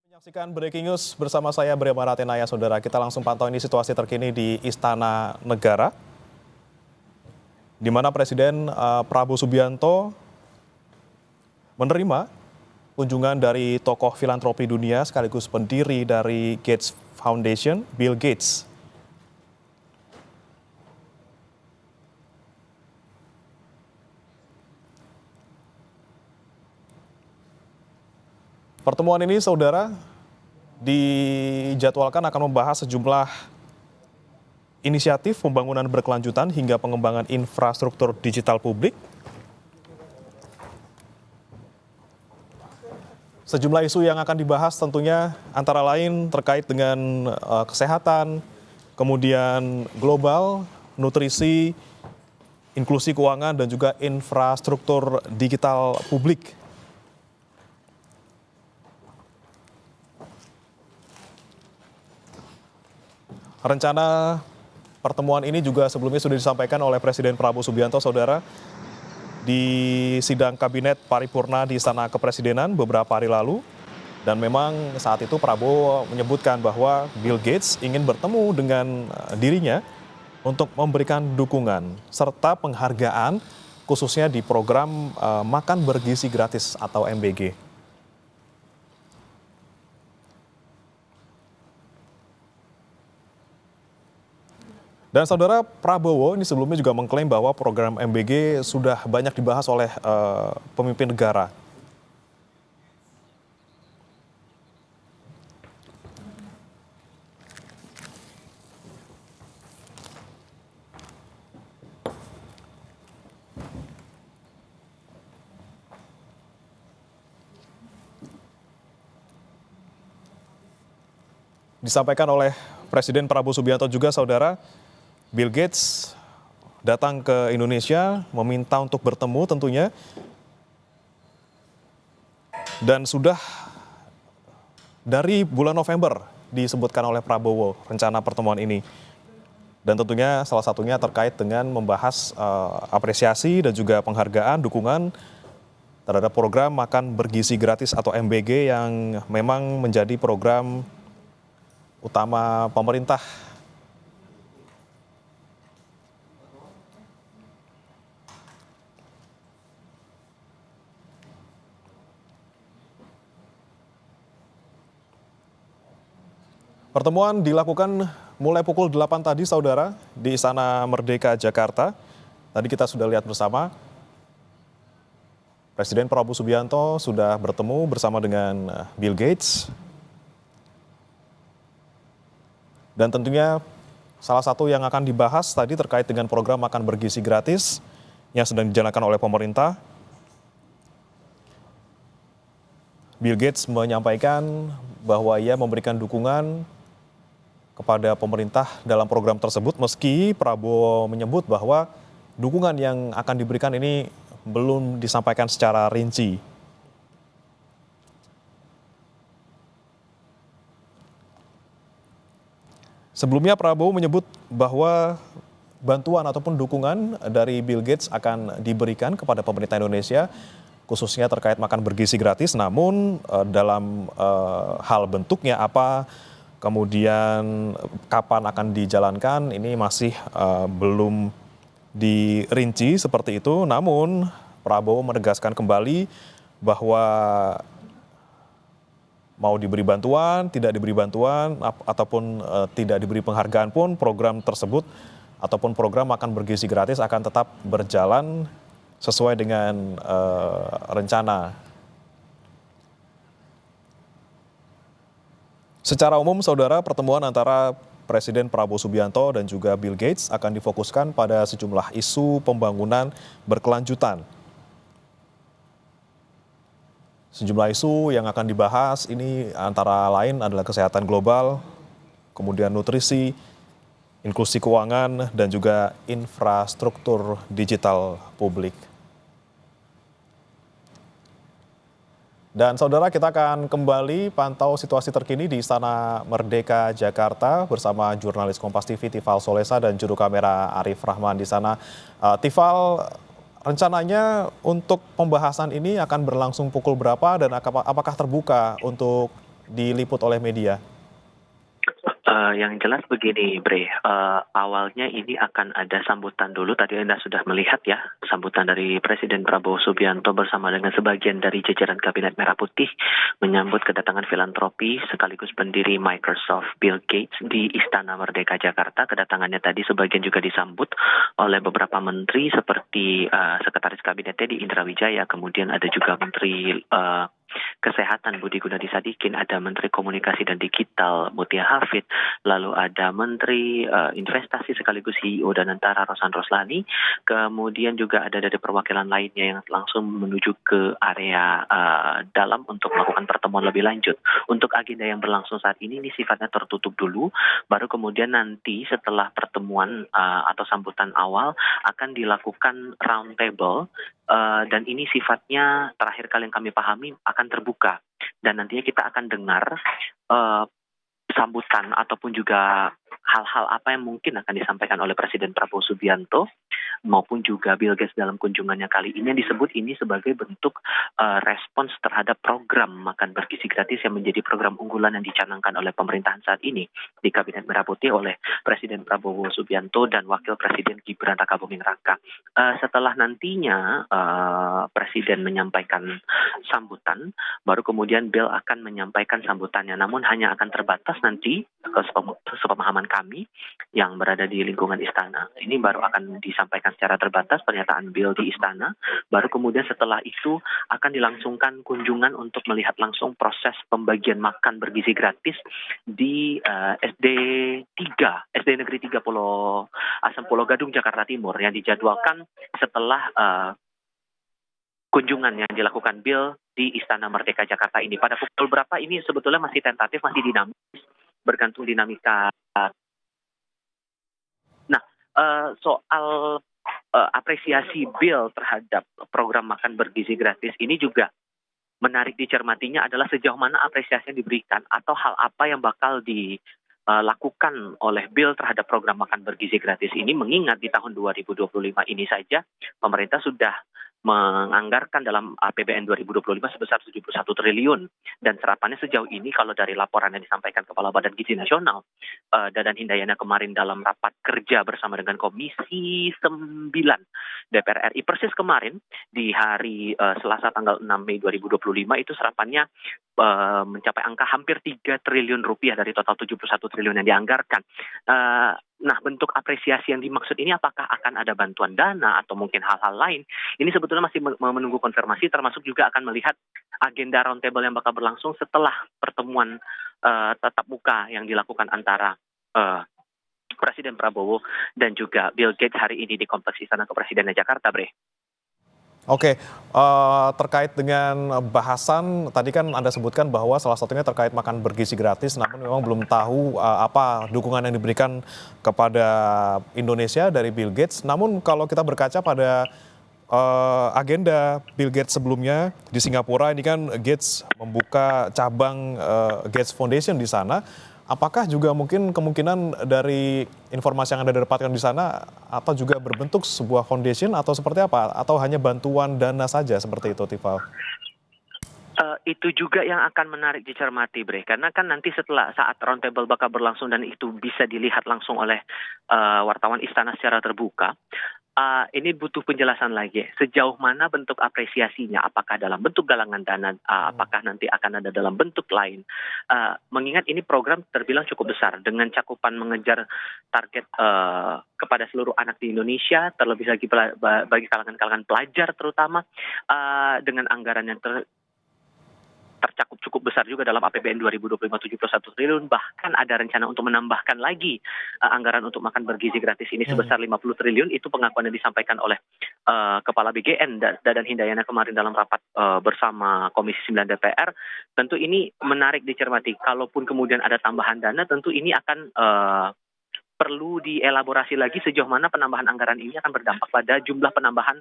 Menyaksikan Breaking News bersama saya Brema Ratenaya, Saudara. Kita langsung pantau ini situasi terkini di Istana Negara, di mana Presiden Prabowo Subianto menerima kunjungan dari tokoh filantropi dunia sekaligus pendiri dari Gates Foundation, Bill Gates. Pertemuan ini, Saudara, dijadwalkan akan membahas sejumlah inisiatif pembangunan berkelanjutan hingga pengembangan infrastruktur digital publik. Sejumlah isu yang akan dibahas tentunya antara lain terkait dengan kesehatan, kemudian global, nutrisi, inklusi keuangan, dan juga infrastruktur digital publik. Rencana pertemuan ini juga sebelumnya sudah disampaikan oleh Presiden Prabowo Subianto, Saudara, di sidang Kabinet Paripurna di Istana Kepresidenan beberapa hari lalu. Dan memang saat itu Prabowo menyebutkan bahwa Bill Gates ingin bertemu dengan dirinya untuk memberikan dukungan serta penghargaan khususnya di program Makan Bergizi Gratis atau MBG. Dan Saudara, Prabowo ini sebelumnya juga mengklaim bahwa program MBG sudah banyak dibahas oleh pemimpin negara. Disampaikan oleh Presiden Prabowo Subianto juga, Saudara, Bill Gates datang ke Indonesia meminta untuk bertemu tentunya, dan sudah dari bulan November disebutkan oleh Prabowo rencana pertemuan ini, dan tentunya salah satunya terkait dengan membahas apresiasi dan juga penghargaan dukungan terhadap program Makan Bergizi Gratis atau MBG yang memang menjadi program utama pemerintah. Pertemuan dilakukan mulai pukul 8 tadi, Saudara, di Istana Merdeka, Jakarta. Tadi kita sudah lihat bersama, Presiden Prabowo Subianto sudah bertemu bersama dengan Bill Gates. Dan tentunya salah satu yang akan dibahas tadi terkait dengan program Makan Bergizi Gratis yang sedang dijalankan oleh pemerintah. Bill Gates menyampaikan bahwa ia memberikan dukungan kepada pemerintah dalam program tersebut, meski Prabowo menyebut bahwa dukungan yang akan diberikan ini belum disampaikan secara rinci. Sebelumnya Prabowo menyebut bahwa bantuan ataupun dukungan dari Bill Gates akan diberikan kepada pemerintah Indonesia, khususnya terkait makan bergizi gratis, namun dalam hal bentuknya apa, kemudian kapan akan dijalankan, ini masih belum dirinci seperti itu. Namun Prabowo menegaskan kembali bahwa mau diberi bantuan, tidak diberi bantuan, ataupun tidak diberi penghargaan pun, program tersebut ataupun program Makan Bergizi Gratis akan tetap berjalan sesuai dengan rencana. Secara umum, Saudara, pertemuan antara Presiden Prabowo Subianto dan juga Bill Gates akan difokuskan pada sejumlah isu pembangunan berkelanjutan. Sejumlah isu yang akan dibahas ini antara lain adalah kesehatan global, kemudian nutrisi, inklusi keuangan, dan juga infrastruktur digital publik. Dan Saudara, kita akan kembali pantau situasi terkini di Istana Merdeka, Jakarta bersama jurnalis Kompas TV Tifal Solesa dan juru kamera Arif Rahman di sana. Tifal, rencananya untuk pembahasan ini akan berlangsung pukul berapa dan apakah terbuka untuk diliput oleh media? Yang jelas begini, Bre. Awalnya ini akan ada sambutan dulu. Tadi Anda sudah melihat ya, sambutan dari Presiden Prabowo Subianto bersama dengan sebagian dari jajaran Kabinet Merah Putih menyambut kedatangan filantropi sekaligus pendiri Microsoft Bill Gates di Istana Merdeka Jakarta. Kedatangannya tadi sebagian juga disambut oleh beberapa menteri seperti Sekretaris Kabinet Teddy Indra Wijaya, kemudian ada juga Menteri Kesehatan Budi Gunadi Sadikin, ada Menteri Komunikasi dan Digital Mutia Hafid, lalu ada Menteri Investasi sekaligus CEO Danantara Rosan Roslani, kemudian juga ada dari perwakilan lainnya yang langsung menuju ke area dalam untuk melakukan pertemuan lebih lanjut. Untuk agenda yang berlangsung saat ini sifatnya tertutup dulu, baru kemudian nanti setelah pertemuan atau sambutan awal akan dilakukan round table. Dan ini sifatnya terakhir kali yang kami pahami akan terbuka, dan nantinya kita akan dengar sambutan ataupun juga hal-hal apa yang mungkin akan disampaikan oleh Presiden Prabowo Subianto maupun juga Bill Gates dalam kunjungannya kali ini, yang disebut ini sebagai bentuk respons terhadap program makan bergizi gratis yang menjadi program unggulan yang dicanangkan oleh pemerintahan saat ini di Kabinet Merah Putih oleh Presiden Prabowo Subianto dan Wakil Presiden Gibran Rakabuming Raka. Setelah nantinya Presiden menyampaikan sambutan, baru kemudian Bill akan menyampaikan sambutannya, namun hanya akan terbatas nanti sepemahaman kami yang berada di lingkungan istana. Ini baru akan disampaikan secara terbatas pernyataan Bill di istana, baru kemudian setelah itu akan dilangsungkan kunjungan untuk melihat langsung proses pembagian makan bergizi gratis di SD Negeri 3 Pulau Asem Pulau Gadung Jakarta Timur, yang dijadwalkan setelah kunjungan yang dilakukan Bill di Istana Merdeka Jakarta ini. Pada pukul berapa ini sebetulnya masih tentatif, masih dinamis, bergantung dinamika. Nah, soal apresiasi Bill terhadap program makan bergizi gratis ini juga menarik dicermatinya adalah sejauh mana apresiasi yang diberikan atau hal apa yang bakal dilakukan oleh Bill terhadap program makan bergizi gratis ini, mengingat di tahun 2025 ini saja pemerintah sudah menganggarkan dalam APBN 2025 sebesar 71 triliun, dan serapannya sejauh ini kalau dari laporan yang disampaikan Kepala Badan Gizi Nasional Dadan Hindayana kemarin dalam rapat kerja bersama dengan Komisi 9 DPR RI persis kemarin di hari Selasa tanggal 6 Mei 2025 itu serapannya mencapai angka hampir 3 triliun rupiah dari total 71 triliun yang dianggarkan. Nah, bentuk apresiasi yang dimaksud ini apakah akan ada bantuan dana atau mungkin hal-hal lain? Ini sebetulnya masih menunggu konfirmasi, termasuk juga akan melihat agenda roundtable yang bakal berlangsung setelah pertemuan tatap muka yang dilakukan antara Presiden Prabowo dan juga Bill Gates hari ini di Kompleks Istana Kepresidenan Jakarta, Bre. Oke, terkait dengan bahasan tadi kan Anda sebutkan bahwa salah satunya terkait makan bergizi gratis, namun memang belum tahu apa dukungan yang diberikan kepada Indonesia dari Bill Gates. Namun kalau kita berkaca pada agenda Bill Gates sebelumnya di Singapura, ini kan Gates membuka cabang Gates Foundation di sana. Apakah juga mungkin kemungkinan dari informasi yang Anda dapatkan di sana atau juga berbentuk sebuah foundation atau seperti apa? Atau hanya bantuan dana saja seperti itu, Tifal? Itu juga yang akan menarik dicermati, Bre. Karena kan nanti setelah saat roundtable bakal berlangsung dan itu bisa dilihat langsung oleh wartawan istana secara terbuka, ini butuh penjelasan lagi. Sejauh mana bentuk apresiasinya? Apakah dalam bentuk galangan dana? Apakah nanti akan ada dalam bentuk lain? Mengingat ini program terbilang cukup besar dengan cakupan mengejar target kepada seluruh anak di Indonesia, terlebih lagi bagi kalangan-kalangan pelajar terutama, dengan anggaran yang tercakup cukup besar juga dalam APBN 2025 71 triliun, bahkan ada rencana untuk menambahkan lagi anggaran untuk makan bergizi gratis ini sebesar 50 triliun. Itu pengakuan yang disampaikan oleh Kepala BGN Dadan Hindayana kemarin dalam rapat bersama Komisi 9 DPR. Tentu ini menarik dicermati. Kalaupun kemudian ada tambahan dana, tentu ini akan perlu dielaborasi lagi sejauh mana penambahan anggaran ini akan berdampak pada jumlah penambahan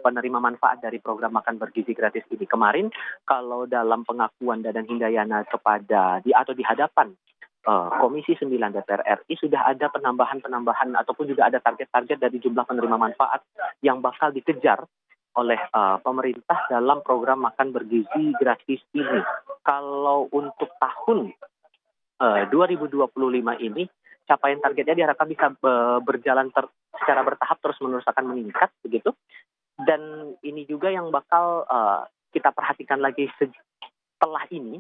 penerima manfaat dari program makan bergizi gratis ini. Kemarin kalau dalam pengakuan Dadan Hindayana atau di hadapan Komisi 9 DPR RI sudah ada penambahan ataupun juga ada target-target dari jumlah penerima manfaat yang bakal dikejar oleh pemerintah dalam program makan bergizi gratis ini. kalau untuk tahun 2025 ini capaian targetnya diharapkan bisa berjalan secara bertahap terus-menerus akan meningkat begitu. Dan ini juga yang bakal kita perhatikan lagi setelah ini